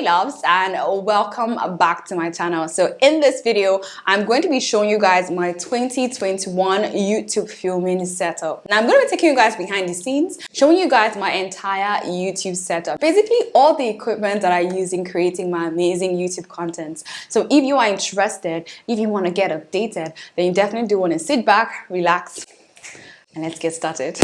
loves, and welcome back to my channel. So in this video I'm going to be showing you guys my 2021 YouTube filming setup. Now I'm going to be taking you guys behind the scenes, showing you guys my entire YouTube setup, basically all the equipment that I use in creating my amazing YouTube content. So if you are interested, if you want to get updated, then you definitely do want to sit back, relax, and let's get started.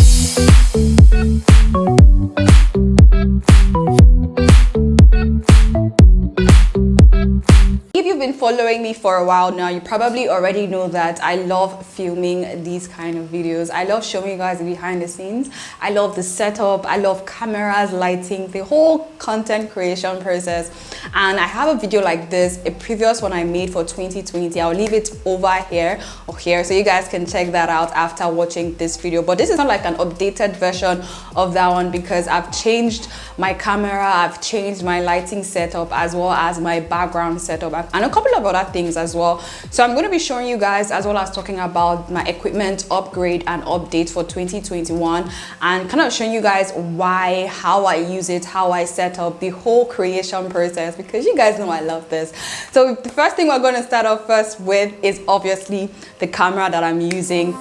If you've been following me for a while now, you probably already know that I love filming these kind of videos. I love showing you guys behind the scenes. I love the setup. I love cameras, lighting, the whole content creation process. And I have a video like this, a previous one I made for 2020. I'll leave it over here or here so you guys can check that out after watching this video. But this is not like an updated version of that one because I've changed my camera, I've changed my lighting setup as well as my background setup and a couple of other things as well. So I'm going to be showing you guys as well as talking about my equipment upgrade and update for 2021 and kind of showing you guys why, how I use it, how I set up the whole creation process, because you guys know I love this. So the first thing we're going to start off first with is obviously the camera that I'm using.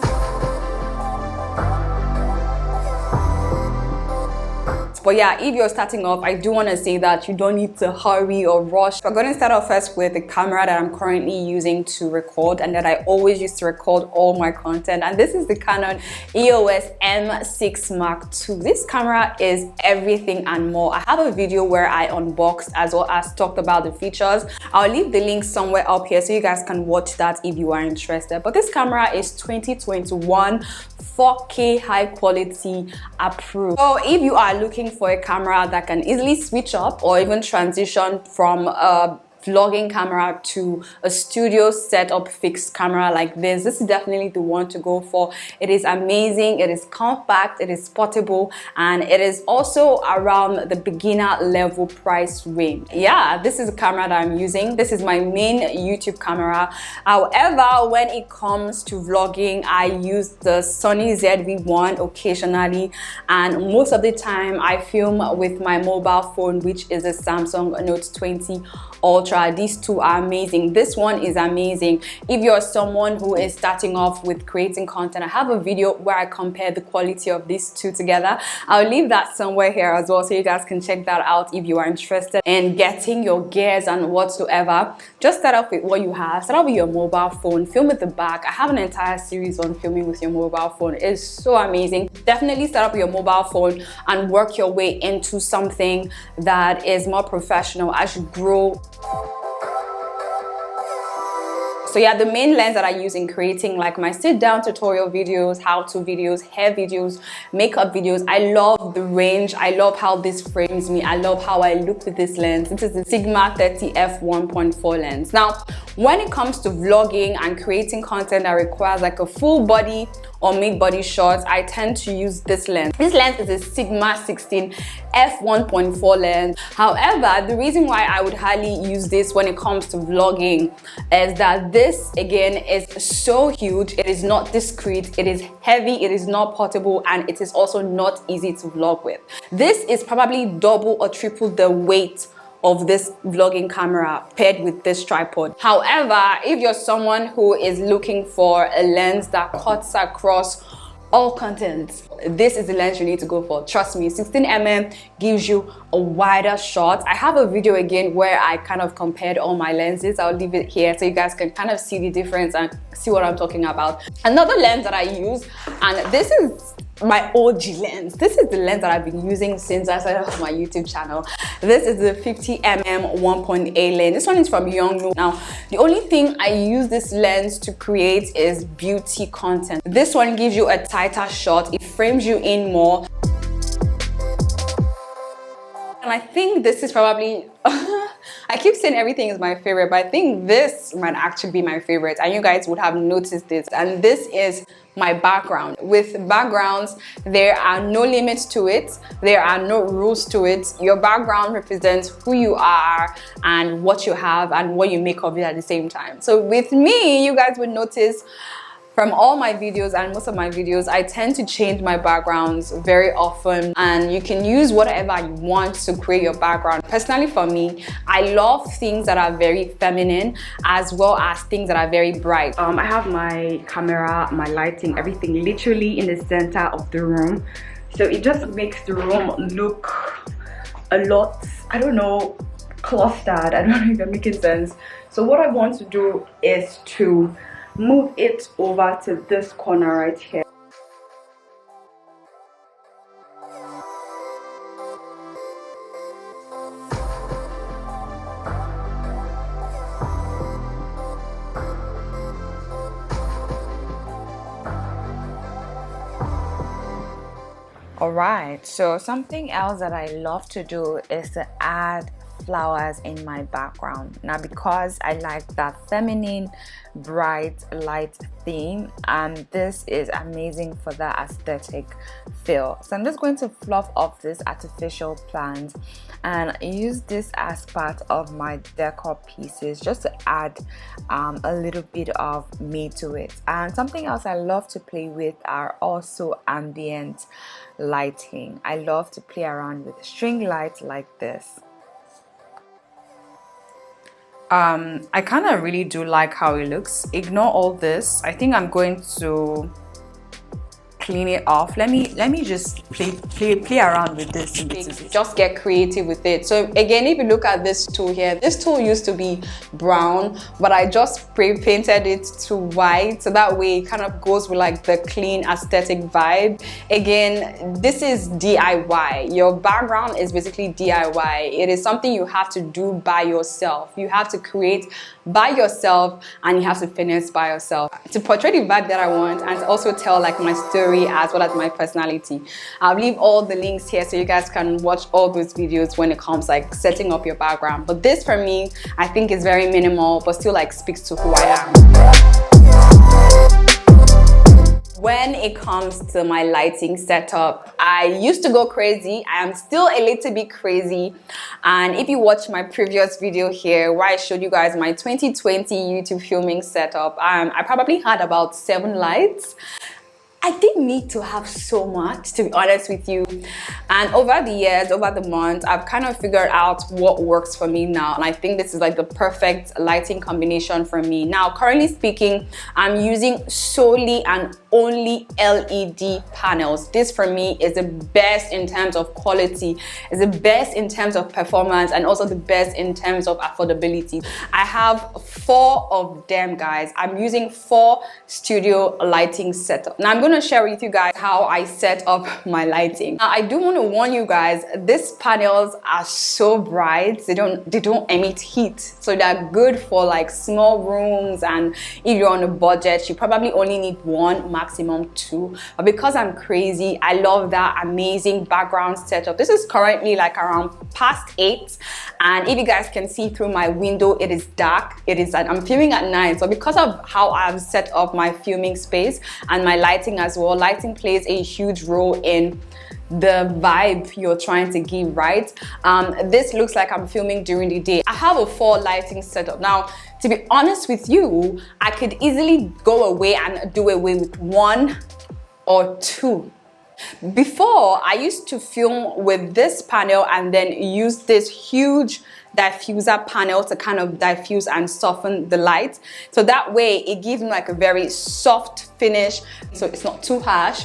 But yeah, if you're starting off, I do want to say that you don't need to hurry or rush. We're going to start off first with the camera that I'm currently using to record and that I always use to record all my content. And this is the Canon EOS M6 Mark II. This camera is everything and more. I have a video where I unboxed as well as talked about the features. I'll leave the link somewhere up here so you guys can watch that if you are interested. But this camera is 2021 4K high quality approved. So if you are looking for a camera that can easily switch up or even transition from a vlogging camera to a studio setup fixed camera like this is definitely the one to go for. It is amazing, it is compact, it is portable, and it is also around the beginner level price range. Yeah, this is the camera that I'm using. This is my main YouTube camera. However, when it comes to vlogging, I use the Sony ZV-1 occasionally, and most of the time I film with my mobile phone, which is a Samsung Note 20 Ultra. These two are amazing. This one is amazing. If you're someone who is starting off with creating content, I have a video where I compare the quality of these two together. I'll leave that somewhere here as well so you guys can check that out if you are interested in getting your gears and whatsoever. Just start off with what you have. Start off with your mobile phone, film with the back. I have an entire series on filming with your mobile phone. It's so amazing. Definitely start up with your mobile phone and work your way into something that is more professional as you grow. So yeah, the main lens that I use in creating like my sit down tutorial videos, how-to videos, hair videos, makeup videos, I love the range. I love how this frames me. I love how I look with this lens. This is the Sigma 30 f1.4 lens. Now, when it comes to vlogging and creating content that requires like a full body or mid-body shots, I tend to use this lens. This lens is a Sigma 16 f1.4 lens. However, the reason why I would highly use this when it comes to vlogging is that this again is so huge. It is not discreet, it is heavy, it is not portable, and it is also not easy to vlog with. This is probably double or triple the weight of this vlogging camera paired with this tripod. However, if you're someone who is looking for a lens that cuts across all content, this is the lens you need to go for. Trust me, 16mm gives you a wider shot. I have a video again where I kind of compared all my lenses. I'll leave it here so you guys can kind of see the difference and see what I'm talking about. Another lens that I use, and this is my OG lens. This is the lens that I've been using since I started off my YouTube channel. This is the 50mm 1.8 lens. This one is from Yongnuo. Now, the only thing I use this lens to create is beauty content. This one gives you a tighter shot. It frames you in more. And I think this is probably, I keep saying everything is my favorite, but I think this might actually be my favorite. And you guys would have noticed this. And this is my background. With backgrounds, there are no limits to it. There are no rules to it. Your background represents who you are and what you have and what you make of it at the same time. So with me, you guys would notice From all my videos and most of my videos, I tend to change my backgrounds very often, and you can use whatever you want to create your background. Personally for me, I love things that are very feminine as well as things that are very bright. I have my camera, my lighting, everything literally in the center of the room. So it just makes the room look a lot, I don't know, clustered. I don't know if I'm making sense. So what I want to do is to move it over to this corner right here. Alright, so something else that I love to do is to add flowers in my background. Now, because I like that feminine, bright, light theme, and this is amazing for that aesthetic feel. So I'm just going to fluff up this artificial plant and use this as part of my decor pieces just to add a little bit of me to it. And something else I love to play with are also ambient lighting. I love to play around with string lights like this. I kind of really do like how it looks. Ignore all this. I think I'm going to clean it off. Let me just play around with this. Just get creative with it. So again, if you look at this tool here, this tool used to be brown, but I just spray painted it to white, so that way it kind of goes with like the clean aesthetic vibe. Again, this is DIY. Your background is basically DIY. It is something you have to do by yourself. You have to create by yourself and you have to finish by yourself to portray the vibe that I want and to also tell like my story as well as my personality. I'll leave all the links here so you guys can watch all those videos when it comes like setting up your background. But this for me, I think is very minimal but still like speaks to who I am. When it comes to my lighting setup, I used to go crazy. I am still a little bit crazy. And if you watch my previous video here where I showed you guys my 2020 YouTube filming setup, I probably had about 7 lights. I didn't need to have so much, to be honest with you. And over the years, over the months, I've kind of figured out what works for me now. And I think this is like the perfect lighting combination for me. Now, currently speaking, I'm using solely and only LED panels. This for me is the best in terms of quality, is the best in terms of performance, and also the best in terms of affordability. I have 4 of them, guys. I'm using 4 studio lighting setup. Now I'm going to share with you guys how I set up my lighting. Now I do want to warn you guys, these panels are so bright, they don't emit heat, so they're good for like small rooms, and if you're on a budget you probably only need 1, maximum 2. But because I'm crazy, I love that amazing background setup. This is currently like around past 8, and if you guys can see through my window, it is dark. I'm filming at night, so because of how I've set up my filming space and my lighting as well, lighting plays a huge role in the vibe you're trying to give, right? This looks like I'm filming during the day. I have a 4 lighting setup. Now, to be honest with you, I could easily go away and do away with 1 or 2. Before, I used to film with this panel and then use this huge diffuser panel to kind of diffuse and soften the light, so that way it gives me like a very soft finish, so it's not too harsh.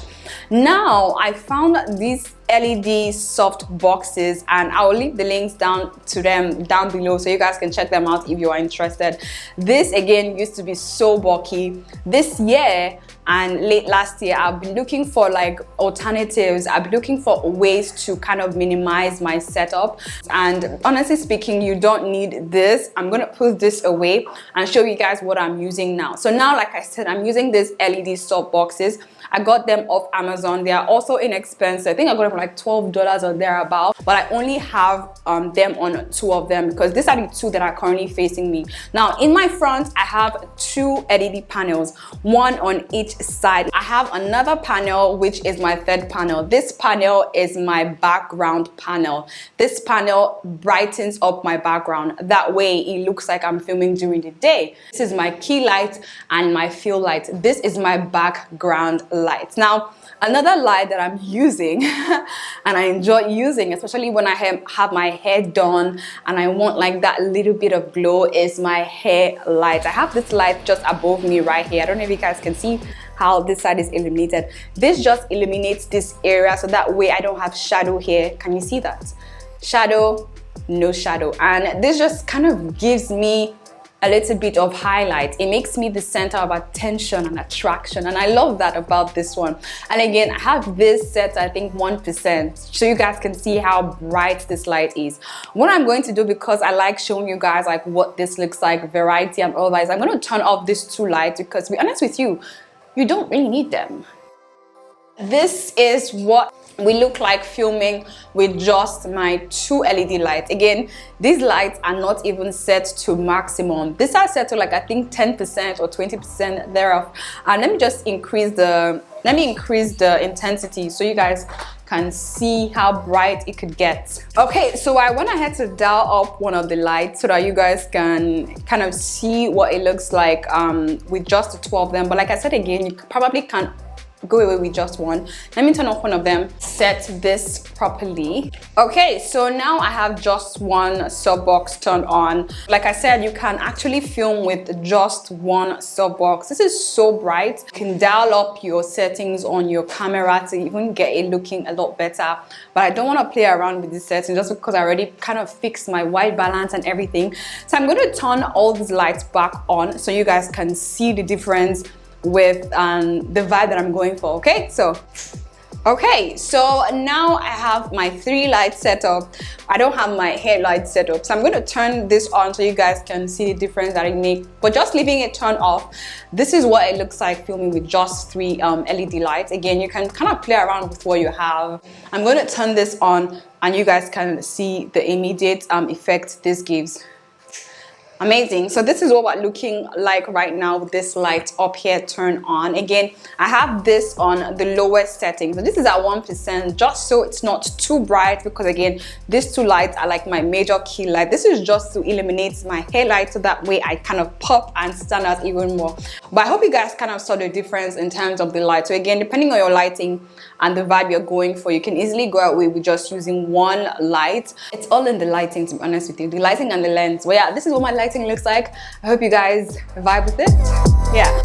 Now I found these LED soft boxes, and I'll leave the links down to them down below so you guys can check them out if you are interested. This again used to be so bulky. This year and late last year, I've been looking for like alternatives. I've been looking for ways to kind of minimize my setup, and honestly speaking, you don't need this. I'm gonna put this away and show you guys what I'm using now. So now, like I said, I'm using these LED soft boxes. I got them off Amazon. They are also inexpensive. I think I got them for like $12 or thereabout, but I only have them on 2 of them because these are the 2 that are currently facing me. Now in my front, I have 2 LED panels, 1 on each side. I have another panel, which is my third panel. This panel is my background panel. This panel brightens up my background. That way it looks like I'm filming during the day. This is my key light and my fill light. This is my background light. Now, another light that I'm using and I enjoy using, especially when I have my hair done and I want like that little bit of glow, is my hair light. I have this light just above me right here. I don't know if you guys can see how this side is illuminated. This just illuminates this area so that way I don't have shadow here. Can you see that? Shadow, no shadow. And this just kind of gives me a little bit of highlight. It makes me the center of attention and attraction, and I love that about this one. And again, I have this set, I think 1%, so you guys can see how bright this light is. What I'm going to do, because I like showing you guys like what this looks like, variety and all that, I'm going to turn off these two lights because, to be honest with you, you don't really need them. This is what we look like filming with just my 2 LED lights. Again, these lights are not even set to maximum. These are set to like, I think 10% or 20% thereof. And let me just increase the intensity so you guys can see how bright it could get. Okay, so I went ahead to dial up one of the lights so that you guys can kind of see what it looks like with just the 2 of them. But like I said again, you probably can't go away with just one. Let me turn off one of them, set this properly. Okay, so now I have just one softbox turned on. Like I said, you can actually film with just one softbox. This is so bright. You can dial up your settings on your camera to even get it looking a lot better. But I don't want to play around with this setting just because I already kind of fixed my white balance and everything. So I'm going to turn all these lights back on so you guys can see the difference with the vibe that I'm going for. Okay, so now I have my 3 lights set up. I don't have my hair light set up, so I'm going to turn this on so you guys can see the difference that it makes. But just leaving it turned off, this is what it looks like filming with just 3 LED lights. Again, you can kind of play around with what you have. I'm going to turn this on and you guys can see the immediate effect this gives. Amazing. So this is what we're looking like right now with this light up here turned on. Again, I have this on the lowest setting. So this is at 1%, just so it's not too bright, because again, these 2 lights are like my major key light. This is just to illuminate my hair light so that way I kind of pop and stand out even more. But I hope you guys kind of saw the difference in terms of the light. So again, depending on your lighting and the vibe you're going for, you can easily go away with just using 1 light. It's all in the lighting, to be honest with you, the lighting and the lens. Well, yeah, this is what my lighting looks like. I hope you guys vibe with it. Yeah.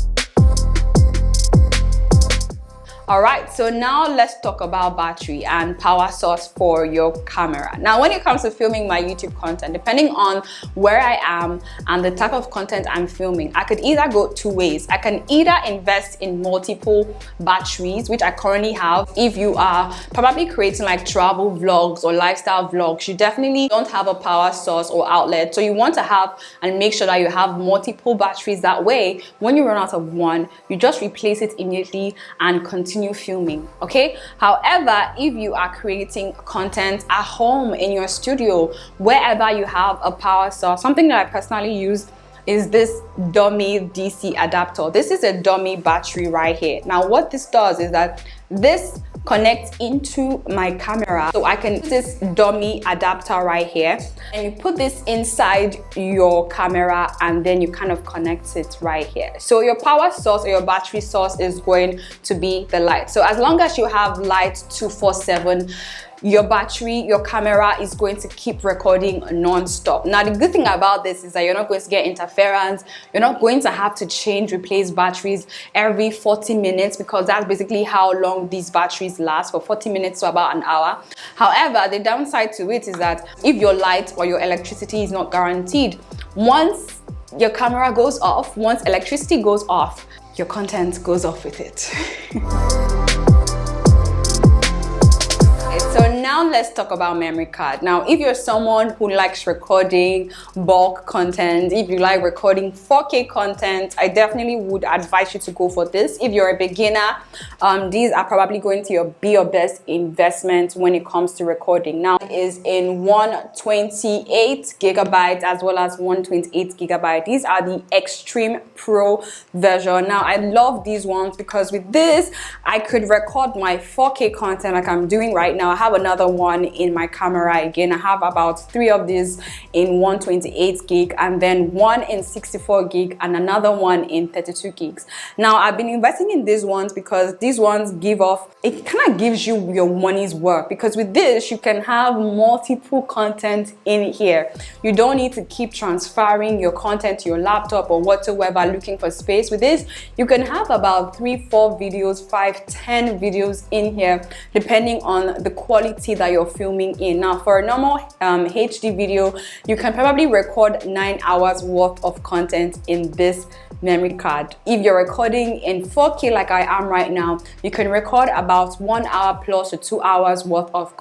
Alright, so now let's talk about battery and power source for your camera. Now, when it comes to filming my YouTube content, depending on where I am and the type of content I'm filming, I could either go 2 ways. I can either invest in multiple batteries, which I currently have. If you are probably creating like travel vlogs or lifestyle vlogs, you definitely don't have a power source or outlet. So you want to have and make sure that you have multiple batteries. That way, when you run out of one, you just replace it immediately and continue filming. Okay, however, if you are creating content at home, in your studio, wherever you have a power source, something that I personally use is this dummy DC adapter. This is a dummy battery right here. Now what this does is that this connects into my camera, so I can use this dummy adapter right here, and you put this inside your camera and then you kind of connect it right here. So your power source or your battery source is going to be the light. So as long as you have light 24/7, your battery, your camera is going to keep recording non-stop. Now, the good thing about this is that you're not going to get interference. You're not going to have to replace batteries every 40 minutes, because that's basically how long these batteries last, for 40 minutes to about an hour. However, the downside to it is that if your light or your electricity is not guaranteed, once your camera goes off, once electricity goes off, your content goes off with it. So now Now let's talk about memory card. Now, if you're someone who likes recording bulk content, if you like recording 4K content, I definitely would advise you to go for this. If you're a beginner, these are probably going to be your best investment when it comes to recording. Now, it is in 128 gigabytes as well as 128 gigabyte. These are the Extreme Pro version. Now, I love these ones because with this, I could record my 4K content like I'm doing right now. I have another one in my camera. Again, I have about 3 of these in 128 gig, and then one in 64 gig and another one in 32 gigs. Now, I've been investing in these ones because these ones give off, it kind of gives you your money's worth, because with this you can have multiple content in here. You don't need to keep transferring your content to your laptop or whatsoever looking for space. With this, you can have about 3-4 videos, 5-10 videos in here, depending on the quality that you're filming in. Now, for a normal HD video, you can probably record 9 hours worth of content in this memory card. If you're recording in 4K like I am right now, you can record about 1 hour plus to 2 hours worth of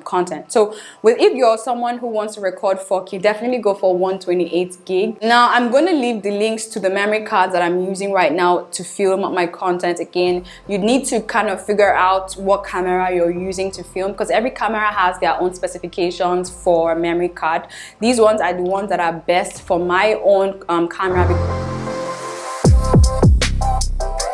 content. So if you're someone who wants to record 4K, definitely go for 128 gig. Now, I'm going to leave the links to the memory cards that I'm using right now to film my content. Again, you need to kind of figure out what camera you're using to film, because every camera has their own specifications for memory card. These ones are the ones that are best for my own camera.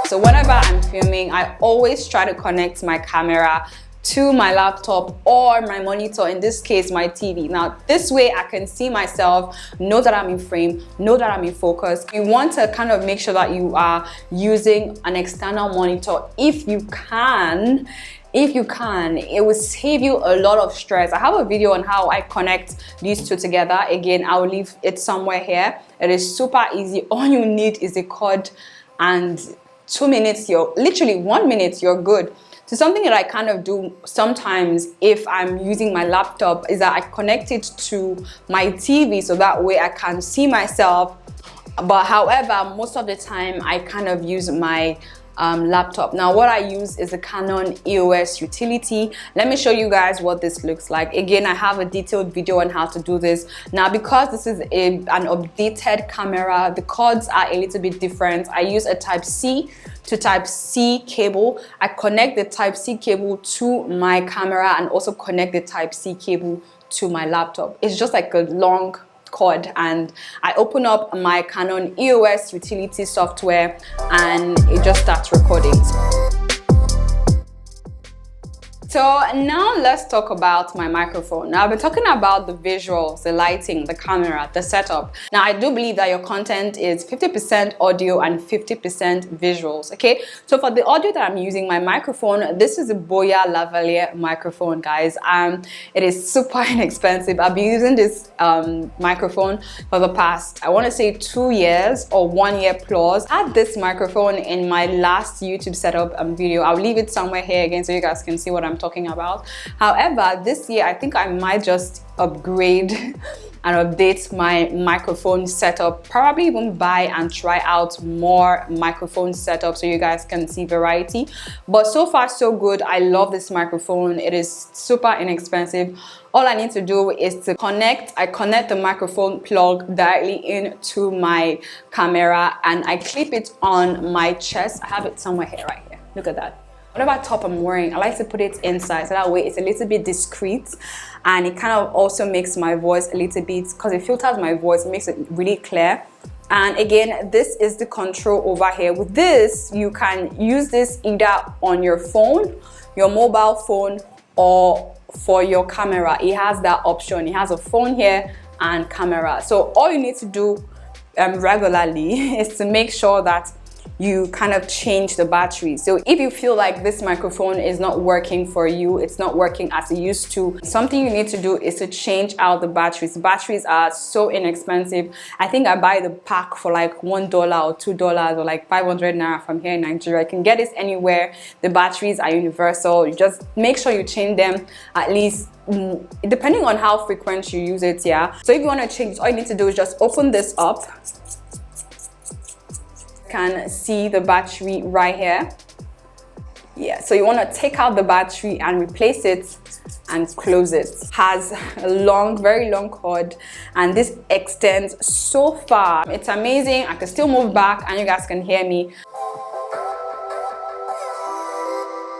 So whenever I'm filming, I always try to connect my camera to my laptop or my monitor, in this case my TV. Now, this way I can see myself, know that I'm in frame, know that I'm in focus. You want to kind of make sure that you are using an external monitor if you can. It will save you a lot of stress. I have a video on how I connect these two together. Again, I'll leave it somewhere here. It is super easy. All you need is a cord, and 2 minutes, literally 1 minute, you're good. So something that I kind of do sometimes if I'm using my laptop is that I connect it to my TV so that way I can see myself. But however, most of the time I kind of use my laptop. Now, what I use is a Canon EOS utility. Let me show you guys what this looks like. Again, I have a detailed video on how to do this. Now, because this is an updated camera, the cords are a little bit different. I use a Type-C to Type-C cable. I connect the Type-C cable to my camera and also connect the Type-C cable to my laptop. It's just like a long cord, and I open up my Canon EOS utility software and it just starts recording. So now let's talk about my microphone. Now, I've been talking about the visuals, the lighting, the camera, the setup. Now, I do believe that your content is 50% audio and 50% visuals, okay? So for the audio that I'm using, my microphone, this is a Boya lavalier microphone, guys. It is super inexpensive. I've been using this microphone for the past, I want to say 2 years or 1 year plus. I had this microphone in my last YouTube setup video. I'll leave it somewhere here again so you guys can see what I'm talking about. However, this year I think I might just upgrade and update my microphone setup, probably even buy and try out more microphone setups so you guys can see variety. But so far so good. I love this microphone. It is super inexpensive. All I need to do is to I connect the microphone plug directly into my camera and I clip it on my chest. I have it somewhere here, right here. Look at that. Whatever top I'm wearing, I like to put it inside so that way it's a little bit discreet, and it kind of also makes my voice a little bit, because it filters my voice, it makes it really clear. And again, this is the control over here. With this, you can use this either on your phone, your mobile phone, or for your camera. It has that option. It has a phone here and camera. So all you need to do regularly is to make sure that you kind of change the battery. So if you feel like this microphone is not working for you, it's not working as it used to, something you need to do is to change out the batteries. The batteries are so inexpensive. I think I buy the pack for like $1 or $2 or like 500 naira from here in Nigeria. I can get this anywhere. The batteries are universal. You just make sure you change them at least depending on how frequent you use it. Yeah, so if you want to change, all you need to do is just open this up. Can see the battery right here. Yeah, so you want to take out the battery and replace it and close it. Has a long, very long cord, and this extends so far. It's amazing. I can still move back and you guys can hear me.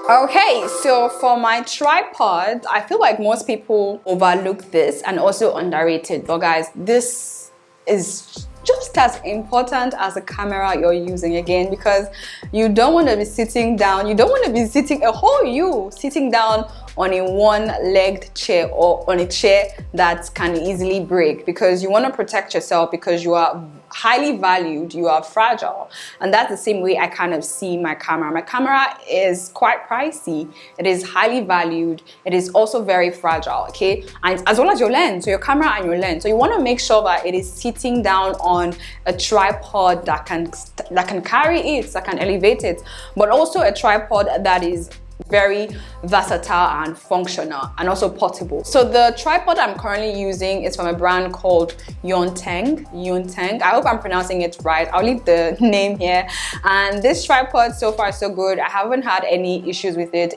Okay, so for my tripod, I feel like most people overlook this and also underrate it. But guys, this is just as important as the camera you're using, again, because you don't want to be sitting down. You don't want to be sitting, a whole you sitting down on a one-legged chair or on a chair that can easily break, because you want to protect yourself, because you are highly valued, you are fragile. And that's the same way I kind of see my camera. My camera is quite pricey, it is highly valued, it is also very fragile, okay? And as well as your lens, so your camera and your lens. So you want to make sure that it is sitting down on a tripod that can carry it, that can elevate it, but also a tripod that is very versatile and functional and also portable. So the tripod I'm currently using is from a brand called Yonteng. I hope I'm pronouncing it right. I'll leave the name here. And this tripod so far so good. I haven't had any issues with it.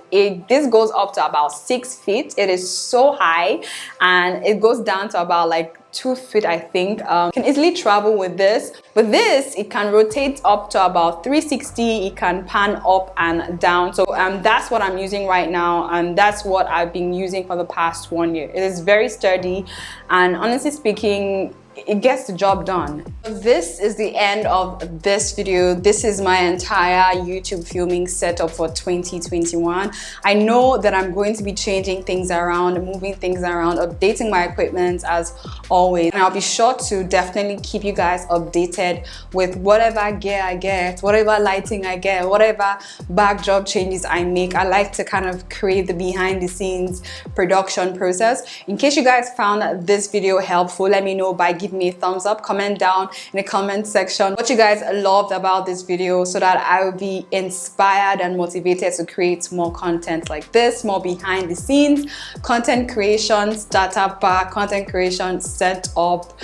This goes up to about 6 feet. It is so high, and it goes down to about like 2 feet, I think. You can easily travel with this. With this, it can rotate up to about 360. It can pan up and down. So that's what I'm using right now, and that's what I've been using for the past 1 year. It is very sturdy, and honestly speaking, it gets the job done. This is the end of this video. This is my entire YouTube filming setup for 2021. I know that I'm going to be changing things around, moving things around, updating my equipment as always. And I'll be sure to definitely keep you guys updated with whatever gear I get, whatever lighting I get, whatever backdrop changes I make. I like to kind of create the behind the scenes production process. In case you guys found this video helpful, let me know by giving me a thumbs up. Comment down in the comment section what you guys loved about this video, so that I will be inspired and motivated to create more content like this, more behind the scenes content creation, startup pack, content creation set up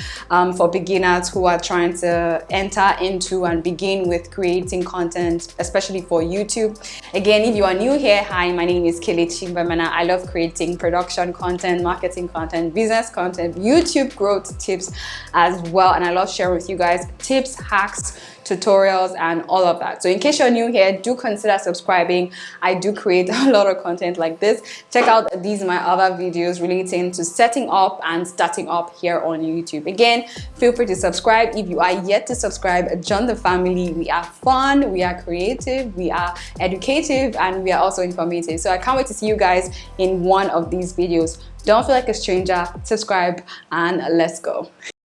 for beginners who are trying to enter into and begin with creating content, especially for YouTube. Again, if you are new here, hi, my name is Kelechi Mbemana. I love creating production content, marketing content, business content, YouTube growth tips as well, and I love sharing with you guys tips, hacks, tutorials, and all of that. So in case you're new here, do consider subscribing. I do create a lot of content like this. Check out my other videos relating to setting up and starting up here on YouTube. Again, feel free to subscribe. If you are yet to subscribe, join the family. We are fun, we are creative, we are educative, and we are also informative. So I can't wait to see you guys in one of these videos. Don't feel like a stranger, subscribe, and let's go.